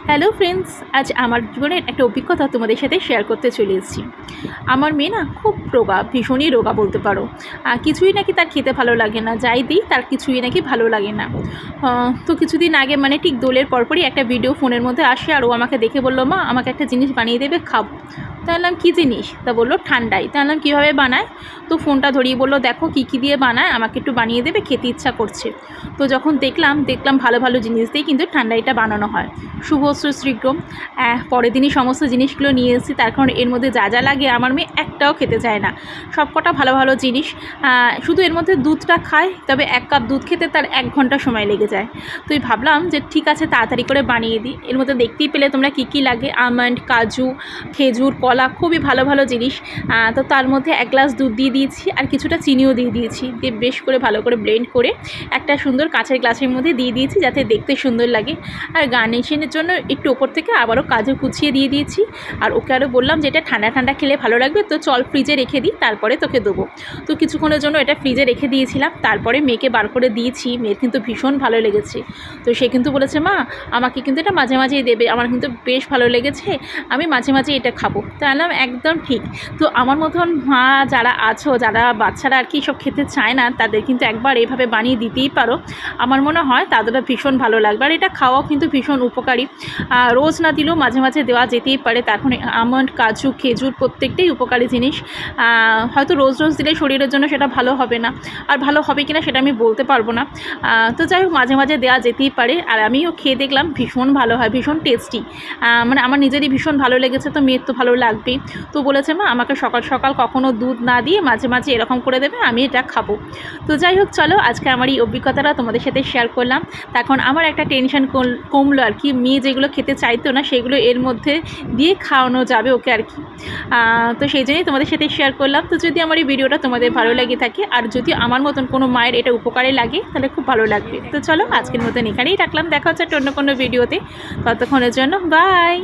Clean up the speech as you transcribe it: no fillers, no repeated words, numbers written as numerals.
Hello friends, আজ আমার জীবনের একটা অভিজ্ঞতা তোমাদের সাথে শেয়ার করতে চলে এসেছি। আমার মেয়ে না খুব রোগা, ভীষণই রোগা বলতে পারো। কিছুই নাকি তার খেতে ভালো লাগে না, যাই দিই তার কিছুই নাকি ভালো লাগে না। তো কিছুদিন আগে মানে ঠিক দোলের পরপরই একটা ভিডিও ফোনের মধ্যে আসে, আর ও আমাকে দেখে বললো, মা আমাকে একটা জিনিস বানিয়ে দেবে, খাবো। তা বললাম কী জিনিস? তা বললো ঠান্ডাই। তা বললাম কীভাবে বানায়? তো ফোনটা ধরিয়ে বললো, দেখো কী কী দিয়ে বানায়, আমাকে একটু বানিয়ে দেবে, খেতে ইচ্ছা করছে। তো যখন দেখলাম ভালো ভালো জিনিস দিয়েই কিন্তু ঠান্ডাইটা বানানো হয়। শুভশ্রী শ্রীগ্রম। পরের দিনই সমস্ত জিনিসগুলো নিয়ে এসেছি, তার কারণ এর মধ্যে যা যা লাগে আমার মেয়ে একটাও খেতে চায় না। সব কটা ভালো ভালো জিনিস। শুধু এর মধ্যে দুধটা খায়, তবে 1 কাপ দুধ খেতে তার 1 ঘন্টা সময় লেগে যায়। তো ভাবলাম যে ঠিক আছে, তাড়াতাড়ি করে বানিয়ে দিই। এর মধ্যে দেখতেই পেলে তোমরা কী কী লাগে, আমন্ড, কাজু, খেজুর, কলা, খুবই ভালো ভালো জিনিস। তো তার মধ্যে 1 গ্লাস দুধ দিয়ে দিয়েছি, আর কিছুটা চিনিও দিয়ে দিয়েছি। দিয়ে বেশ করে ভালো করে ব্লেন্ড করে একটা সুন্দর কাঁচের গ্লাসের মধ্যে দিয়ে দিয়েছি, যাতে দেখতে সুন্দর লাগে। আর গার্নিশিংয়ের জন্য একটু ওপর থেকে আবারও কাজু কুচিয়ে দিয়ে দিয়েছি। আর ওকে আরও বললাম যে এটা ঠান্ডা ঠান্ডা খেলে ভালো লাগবে, তো চল ফ্রিজে রেখে দিই, তারপরে তোকে দেবো। তো কিছুক্ষণের জন্য এটা ফ্রিজে রেখে দিয়েছিলাম, তারপরে মেয়েকে বার করে দিয়েছি। মেয়ের কিন্তু ভীষণ ভালো লেগেছে। তো সে কিন্তু বলেছে, মা আমাকে কিন্তু এটা মাঝে মাঝেই দেবে, আমার কিন্তু বেশ ভালো লেগেছে, আমি মাঝে মাঝে এটা খাবো। তা বললাম একদম ঠিক। তো আমার মতন মা যারা আছো, যারা বাচ্চারা আর কি সব খেতে চায় না, তাদের কিন্তু একবার এইভাবে বানিয়ে দিতেই পারো। আমার মনে হয় তাদেরও ভীষণ ভালো লাগবে। আর এটা খাওয়াও কিন্তু ভীষণ উপকারী। রোজ না দিলেও মাঝে মাঝে দেওয়া যেতেই পারে। তখন আমন্ড, কাজু, খেজুর প্রত্যেকটাই উপকারী জিনিস। হয়তো রোজ রোজ দিলে শরীরের জন্য সেটা ভালো হবে না, আর ভালো হবে কিনা সেটা আমি বলতে পারবো না। তো যাই হোক, মাঝে মাঝে দেওয়া যেতেই পারে। আর আমিও খেয়ে দেখলাম ভীষণ ভালো হয়, ভীষণ টেস্টি। মানে আমার নিজেরই ভীষণ ভালো লেগেছে, তো মেয়ের তো ভালো লাগবেই। তো বলেছে, মা আমাকে সকাল সকাল কখনো দুধ না দিয়ে মাঝে মাঝে এরকম করে দেবে, আমি এটা খাবো। তো যাই হোক, চলো আজকে আমার এই অভিজ্ঞতাটা তোমাদের সাথে শেয়ার করলাম। তখন আমার একটা টেনশন কমলো আর কি। মেয়ে যেগুলো খেতে চাইতো না, সেগুলো এর মধ্যে দিয়ে খাওয়ানো যাবে ওকে আর কি। তো সেই জন্যই তোমাদের সাথে শেয়ার করলাম। তো যদি আমার এই ভিডিওটা তোমাদের ভালো লেগে থাকে, আর যদি আমার মতন কোনো মায়ের এটা উপকারে লাগে, তাহলে খুব ভালো লাগবে। তো চলো আজকের মতন এখানেই রাখলাম, দেখা হচ্ছে অন্য কোনো ভিডিওতে। ততক্ষণের জন্য বাই।